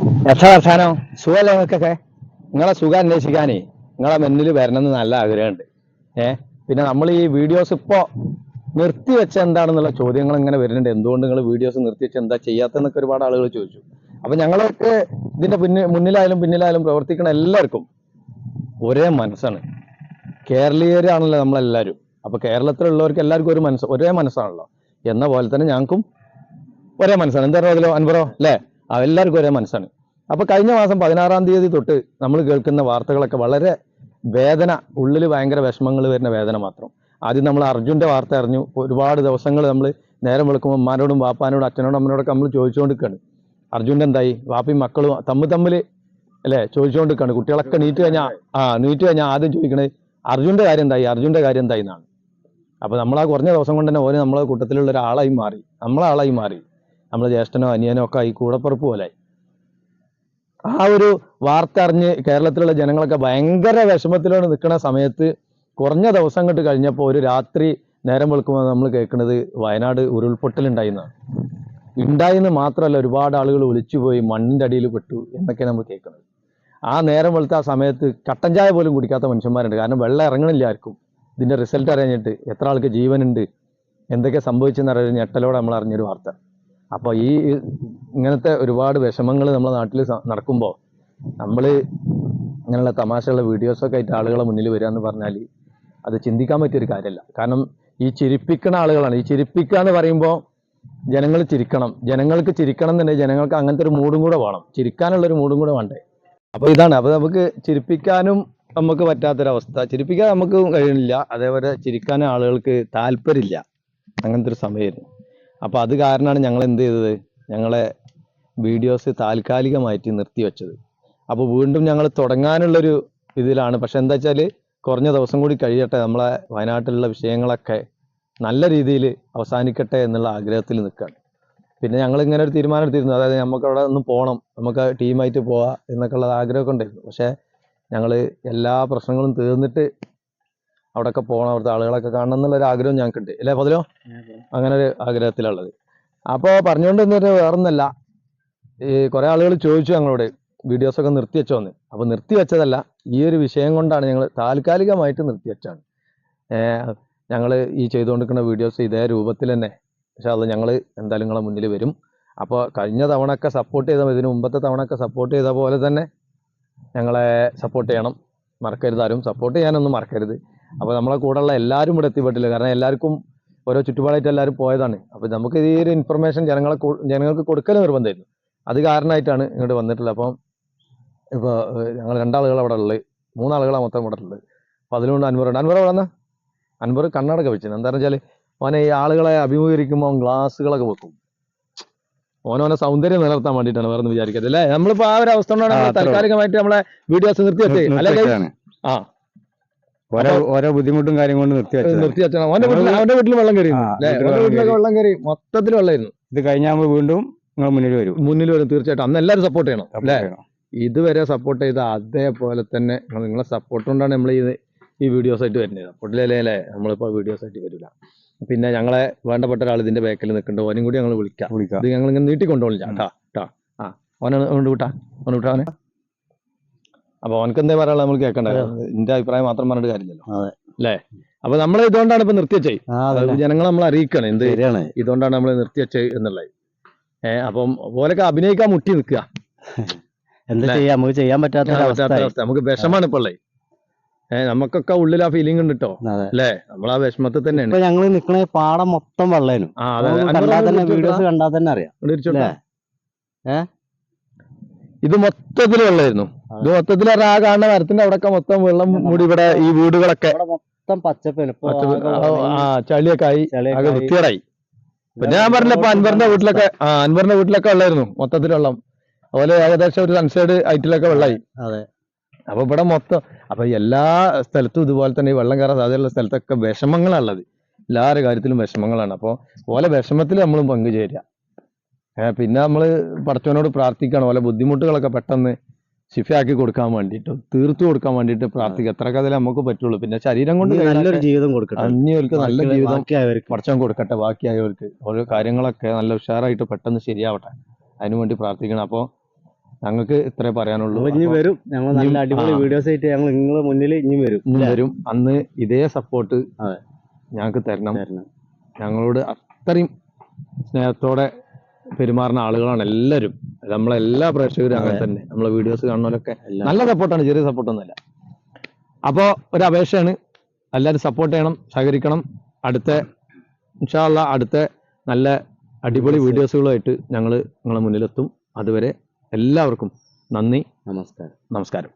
എത്ര വർഷാനോ സുഖമല്ലേ നിങ്ങൾക്കൊക്കെ? നിങ്ങളെ സുഖം അന്വേഷിക്കാനേ നിങ്ങളെ മുന്നിൽ വരണമെന്ന് നല്ല ആഗ്രഹമുണ്ട്. പിന്നെ നമ്മൾ ഈ വീഡിയോസ് ഇപ്പോൾ നിർത്തിവെച്ച എന്താണെന്നുള്ള ചോദ്യങ്ങൾ ഇങ്ങനെ വരുന്നുണ്ട്. എന്തുകൊണ്ട് നിങ്ങൾ വീഡിയോസ് നിർത്തിവെച്ച് എന്താ ചെയ്യാത്തതെന്നൊക്കെ ഒരുപാട് ആളുകൾ ചോദിച്ചു. അപ്പൊ ഞങ്ങളൊക്കെ ഇതിന്റെ മുന്നിലായാലും പിന്നിലായാലും പ്രവർത്തിക്കുന്ന എല്ലാവർക്കും ഒരേ മനസ്സാണ്. കേരളീയരാണല്ലോ നമ്മളെല്ലാവരും. അപ്പൊ കേരളത്തിലുള്ളവർക്ക് എല്ലാവർക്കും ഒരേ മനസ്സാണല്ലോ. എന്ന പോലെ തന്നെ ഞങ്ങൾക്കും ഒരേ മനസ്സാണ്. എന്താ പറയുക അൻവറോ അല്ലേ? എല്ലാവർക്കും ഒരേ മനസ്സാണ്. അപ്പൊ കഴിഞ്ഞ മാസം 16-ാം തീയതി തൊട്ട് നമ്മൾ കേൾക്കുന്ന വാർത്തകളൊക്കെ വളരെ വേദന, ഉള്ളിൽ ഭയങ്കര വിഷമങ്ങൾ വരുന്ന വേദന മാത്രം. ആദ്യം നമ്മൾ അർജുന്റെ വാർത്ത അറിഞ്ഞു. ഒരുപാട് ദിവസങ്ങൾ നമ്മൾ നേരം വെളുക്കുമ്പോൾ ഉമ്മാനോടും വാപ്പാനോടും അച്ഛനോടും അമ്മനോടൊക്കെ നമ്മൾ ചോദിച്ചുകൊണ്ടിരിക്കുകയാണ്, അർജുൻ്റെ എന്തായി, വാപ്പയും മക്കളും തമ്മിൽ അല്ലേ ചോദിച്ചുകൊണ്ടിരിക്കുകയാണ്. കുട്ടികളൊക്കെ നീറ്റ് കഴിഞ്ഞാൽ ആദ്യം ചോദിക്കണേ അർജുന്റെ കാര്യം എന്തായി, അർജുന്റെ കാര്യം എന്തായി എന്നാണ്. അപ്പൊ നമ്മൾ ആ കുറഞ്ഞ ദിവസം കൊണ്ട് തന്നെ ഓരോ നമ്മളെ കൂട്ടത്തിലുള്ള ഒരാളായി മാറി, നമ്മളാളായി മാറി. നമ്മളെ ജ്യേഷ്ഠനോ അനിയനോ ഒക്കെ ആയി, കൂടപ്പുറപ്പ് പോലെ. ആ ഒരു വാർത്ത അറിഞ്ഞ് കേരളത്തിലുള്ള ജനങ്ങളൊക്കെ ഭയങ്കര വിഷമത്തിലാണ് നിൽക്കുന്ന സമയത്ത് കുറഞ്ഞ ദിവസം കണ്ട് കഴിഞ്ഞപ്പോൾ ഒരു രാത്രി നേരം വെളുക്കുമ്പോൾ നമ്മൾ കേൾക്കുന്നത് വയനാട് ഉണ്ടായിന്ന് മാത്രമല്ല, ഒരുപാട് ആളുകൾ ഒലിച്ചുപോയി, മണ്ണിൻ്റെ അടിയിൽ പെട്ടു എന്നൊക്കെയാണ് നമ്മൾ കേൾക്കുന്നത്. ആ നേരം വെളുത്ത ആ സമയത്ത് കട്ടൻ ചായ പോലും കുടിക്കാത്ത മനുഷ്യന്മാരുണ്ട്. കാരണം വെള്ളം ഇറങ്ങണില്ല ആർക്കും. ഇതിൻ്റെ റിസൾട്ട് അറിഞ്ഞിട്ട് എത്ര ആൾക്ക് ജീവനുണ്ട്, എന്തൊക്കെ സംഭവിച്ചെന്ന് അറിയാൻ ഞെട്ടലോടെ നമ്മൾ അറിഞ്ഞൊരു വാർത്ത. അപ്പോൾ ഇങ്ങനത്തെ ഒരുപാട് വിഷമങ്ങൾ നമ്മുടെ നാട്ടിൽ നടക്കുമ്പോൾ നമ്മൾ ഇങ്ങനെയുള്ള തമാശയുള്ള വീഡിയോസൊക്കെ ആയിട്ട് ആളുകളെ മുന്നിൽ വരിക എന്ന് പറഞ്ഞാൽ അത് ചിന്തിക്കാൻ പറ്റിയൊരു കാര്യമല്ല. കാരണം ഈ ചിരിപ്പിക്കുന്ന ആളുകളാണ്. ഈ ചിരിപ്പിക്കുക എന്ന് പറയുമ്പോൾ ജനങ്ങൾ ചിരിക്കണം. ജനങ്ങൾക്ക് ചിരിക്കണം എന്നുണ്ടെങ്കിൽ ജനങ്ങൾക്ക് അങ്ങനത്തെ ഒരു മൂഡും കൂടെ വേണം, ചിരിക്കാനുള്ളൊരു മൂഡും കൂടെ വേണ്ടേ. അപ്പോൾ ഇതാണ്. അപ്പോൾ നമുക്ക് ചിരിപ്പിക്കാനും നമുക്ക് പറ്റാത്തൊരവസ്ഥ, ചിരിപ്പിക്കാൻ നമുക്ക് കഴിയണില്ല. അതേപോലെ ചിരിക്കാനും ആളുകൾക്ക് താല്പര്യമില്ല. അങ്ങനത്തെ ഒരു സമയമായിരുന്നു. അപ്പോൾ അത് കാരണമാണ് ഞങ്ങൾ എന്ത് ചെയ്തത്, ഞങ്ങളെ വീഡിയോസ് താൽക്കാലികമായിട്ട് നിർത്തിവെച്ചത്. അപ്പോൾ വീണ്ടും ഞങ്ങൾ തുടങ്ങാനുള്ളൊരു ഇതിലാണ്. പക്ഷെ എന്താ വെച്ചാൽ കുറഞ്ഞ ദിവസം കൂടി കഴിയട്ടെ, നമ്മളെ വയനാട്ടിലുള്ള വിഷയങ്ങളൊക്കെ നല്ല രീതിയിൽ അവസാനിക്കട്ടെ എന്നുള്ള ആഗ്രഹത്തിൽ നിൽക്കുകയാണ്. പിന്നെ ഞങ്ങൾ ഇങ്ങനെ ഒരു തീരുമാനം എടുത്തിരുന്നു, അതായത് നമുക്ക് അവിടെ ഒന്ന് പോകണം, നമുക്ക് ടീമായിട്ട് പോവാം എന്നൊക്കെ ഉള്ള ആഗ്രഹമൊക്കെ ഉണ്ടായിരുന്നു. പക്ഷേ ഞങ്ങൾ എല്ലാ പ്രശ്നങ്ങളും തീർന്നിട്ട് അവിടെയൊക്കെ പോകണം, അവിടുത്തെ ആളുകളൊക്കെ കാണണം എന്നുള്ളൊരു ആഗ്രഹം ഞങ്ങൾക്കുണ്ട്. അല്ലേ പതിലോ? അങ്ങനെ ഒരു ആഗ്രഹത്തിലുള്ളത്. അപ്പോൾ പറഞ്ഞുകൊണ്ട് നിന്നിട്ട് വേറൊന്നല്ല, ഈ കുറേ ആളുകൾ ചോദിച്ചു ഞങ്ങളോട് വീഡിയോസൊക്കെ നിർത്തിവെച്ചോന്ന്. അപ്പോൾ നിർത്തിവെച്ചതല്ല, ഈ ഒരു വിഷയം കൊണ്ടാണ് ഞങ്ങൾ താൽക്കാലികമായിട്ട് നിർത്തിവെച്ചാണ്. ഞങ്ങൾ ഈ ചെയ്തുകൊണ്ടിരിക്കുന്ന വീഡിയോസ് ഇതേ രൂപത്തിൽ തന്നെ പക്ഷെ അത് ഞങ്ങൾ എന്തായാലും നിങ്ങളെ മുന്നിൽ വരും. അപ്പോൾ കഴിഞ്ഞ തവണയൊക്കെ സപ്പോർട്ട് ചെയ്ത, ഇതിന് മുമ്പത്തെ തവണയൊക്കെ സപ്പോർട്ട് ചെയ്ത പോലെ തന്നെ ഞങ്ങളെ സപ്പോർട്ട് ചെയ്യണം, മറക്കരുത്. ആരും സപ്പോർട്ട് ചെയ്യാനൊന്നും മറക്കരുത്. അപ്പോൾ നമ്മളെ കൂടെയുള്ള എല്ലാവരും ഇവിടെ എത്തിപ്പെട്ടില്ല. കാരണം എല്ലാവർക്കും ഓരോ ചുറ്റുപാടായിട്ട് എല്ലാവരും പോയതാണ്. അപ്പോൾ നമുക്ക് ഈ ഒരു ഇൻഫർമേഷൻ ജനങ്ങൾക്ക് കൊടുക്കൽ നിർബന്ധമായിരുന്നു. അത് കാരണമായിട്ടാണ് ഇങ്ങോട്ട് വന്നിട്ടുള്ളത്. അപ്പം ഇപ്പോൾ ഞങ്ങൾ 2 ആളുകൾ അവിടെ ഉള്ളത്, 3 ആളുകളാണ് മൊത്തം ഇവിടെ ഉള്ളത്. അപ്പോൾ അതിലുകൊണ്ട് അൻവർ വന്ന അൻവർ കണ്ണടക്ക വെച്ചത് എന്താണെന്ന് വെച്ചാൽ ഓനെ ഈ ആളുകളെ അഭിമുഖീകരിക്കുമ്പോൾ ഗ്ലാസ്സുകളൊക്കെ വെക്കും. ഓനോനെ സൗന്ദര്യം നിലനിർത്താൻ വേണ്ടിയിട്ടാണ്, വേറെ ഒന്നും വിചാരിക്കരുത് അല്ലേ. നമ്മളിപ്പോ ആ ഒരു അവസ്ഥ കൊണ്ടാണ് താൽക്കാലികമായിട്ട് നമ്മളെ വീഡിയോസ് നിർത്തി വെച്ചത്. ഓരോ ബുദ്ധിമുട്ടും കാര്യം കൊണ്ട് നിർത്തി വെച്ചാൽ അവന്റെ വീട്ടിൽ വെള്ളം കയറി, വെള്ളം കയറി, മൊത്തത്തിൽ വെള്ളമായിരുന്നു. ഇത് കഴിഞ്ഞാൽ നമ്മൾ വീണ്ടും നിങ്ങൾ മുന്നിൽ വരും തീർച്ചയായിട്ടും. അന്ന് എല്ലാവരും സപ്പോർട്ട് ചെയ്യണം അല്ലേ. ഇതുവരെ സപ്പോർട്ട് ചെയ്ത അതേപോലെ തന്നെ നിങ്ങളെ സപ്പോർട്ട് കൊണ്ടാണ് നമ്മൾ ഈ വീഡിയോസ് ആയിട്ട് വരുന്നത്. സപ്പോർട്ടിലല്ലേ അല്ലേ നമ്മളിപ്പോൾ വീഡിയോസ് ആയിട്ട് വരില്ല. പിന്നെ ഞങ്ങളെ വേണ്ടപ്പെട്ട ഒരാൾ ഇതിന്റെ ബാക്കിൽ നിൽക്കുന്നുണ്ട്, ഓനും കൂടി ഞങ്ങൾ വിളിക്കാം. ഇത് ഞങ്ങൾ ഇങ്ങനെ നീട്ടിക്കൊണ്ടോളില്ല കേട്ടാ. ഓനെ വിട്ടാ അവനെ. അപ്പൊ ഓനക്ക് എന്തേ പറയാനുള്ള നമ്മൾ കേൾക്കണ്ട. എന്റെ അഭിപ്രായം മാത്രം പറഞ്ഞിട്ട് കാര്യമില്ലല്ലോ അല്ലേ. അപ്പൊ നമ്മൾ ഇതുകൊണ്ടാണ് ഇപ്പൊ നിർത്തിവെച്ചത്. ജനങ്ങളെ നമ്മൾ അറിയിക്കണം എന്ത് ഇതുകൊണ്ടാണ് നമ്മൾ നിർത്തിവെച്ചത് എന്നുള്ളത്. അപ്പം ഓലൊക്കെ അഭിനയിക്കാൻ മുട്ടി നിൽക്കുക. എന്താ ചെയ്യാ, നമുക്ക് ചെയ്യാൻ പറ്റാത്ത അവസ്ഥ. നമുക്ക് വിഷമാണ് ഇപ്പോൾ ഉള്ളത്. നമുക്കൊക്കെ ഉള്ളിൽ ആ ഫീലിംഗ് ഉണ്ട് കേട്ടോ അല്ലേ. നമ്മൾ ആ വിഷമത്തിൽ തന്നെയാണ്. ഞങ്ങൾ നിൽക്കണ പാടം മൊത്തം വെള്ളേനും വീഡിയോസ് കണ്ടാൽ തന്നെ അറിയാം. ഇത് മൊത്തത്തിൽ വെള്ളമായിരുന്നു. ഇത് മൊത്തത്തിൽ ആ കാണുന്ന മരത്തിന്റെ അവിടെയൊക്കെ മൊത്തം വെള്ളം മൂടി. ഇവിടെ ഈ വീടുകളൊക്കെ മൊത്തം പച്ചപ്പേന്, ചളിയൊക്കെ ആയി, ആകെ വൃത്തികേടായി. പിന്നെ ഞാൻ പറഞ്ഞപ്പോ അൻവറിന്റെ വീട്ടിലൊക്കെ വെള്ളമായിരുന്നു, മൊത്തത്തിൽ വെള്ളം. അതുപോലെ ഏകദേശം ഒരു സൺസൈഡ് ഹൈറ്റിലൊക്കെ വെള്ളമായി. അപ്പൊ ഇവിടെ മൊത്തം, അപ്പൊ എല്ലാ സ്ഥലത്തും ഇതുപോലെ തന്നെ ഈ വെള്ളം കയറാൻ സാധ്യതയുള്ള സ്ഥലത്തൊക്കെ വിഷമങ്ങളാണുള്ളത്. എല്ലാവരുടെ കാര്യത്തിലും വിഷമങ്ങളാണ്. അപ്പോൾ ഓലെ വിഷമത്തിൽ നമ്മളും പങ്കുചേരുക. പിന്നെ നമ്മൾ പടച്ചവനോട് പ്രാർത്ഥിക്കണം, ഓലെ ബുദ്ധിമുട്ടുകളൊക്കെ പെട്ടെന്ന് ശിഫയാക്കി കൊടുക്കാൻ വേണ്ടിയിട്ട്, തീർത്തു കൊടുക്കാൻ വേണ്ടിയിട്ട് പ്രാർത്ഥിക്കുക. എത്രയൊക്കെ അതിൽ നമുക്ക് പറ്റുള്ളൂ. പിന്നെ ശരീരം കൊണ്ട് നല്ലൊരു ജീവിതം കൊടുക്കട്ടെ, അന്യവർക്ക് നല്ല ജീവിതം പടച്ചവൻ കൊടുക്കട്ടെ. ബാക്കിയായവർക്ക് ഓരോ കാര്യങ്ങളൊക്കെ നല്ല ഉഷാറായിട്ട് പെട്ടെന്ന് ശരിയാവട്ടെ, അതിനുവേണ്ടി പ്രാർത്ഥിക്കണം. അപ്പോൾ ഞങ്ങൾക്ക് ഇത്രേ പറയാനുള്ളൂ. അപ്പൊ ഇനി വരും, ഞങ്ങൾ നല്ല അടിപൊളി വീഡിയോസ് ആയിട്ട് ഞങ്ങൾ നിങ്ങളെ മുന്നിൽ ഇനി വരും. വരും. അന്ന് ഇതേ സപ്പോർട്ട് അതെ ഞങ്ങൾക്ക് തരണം. ഞങ്ങളോട് അത്രയും സ്നേഹത്തോടെ പെരുമാറുന്ന ആളുകളാണ് എല്ലാവരും. നമ്മളെല്ലാ പ്രേക്ഷകരും അങ്ങനെ തന്നെ. നമ്മളെ വീഡിയോസ് കാണുന്നവരൊക്കെ നല്ല സപ്പോർട്ടാണ്, ചെറിയ സപ്പോർട്ടൊന്നുമല്ല. അപ്പോൾ ഒരു അപേക്ഷയാണ്, എല്ലാവരും സപ്പോർട്ട് ചെയ്യണം, സഹകരിക്കണം. അടുത്ത ഇൻഷാ അല്ലാഹ് അടുത്ത നല്ല അടിപൊളി വീഡിയോസുകളുമായിട്ട് ഞങ്ങൾ നിങ്ങളെ മുന്നിലെത്തും. അതുവരെ എല്ലാവർക്കും നന്ദി, നമസ്കാരം.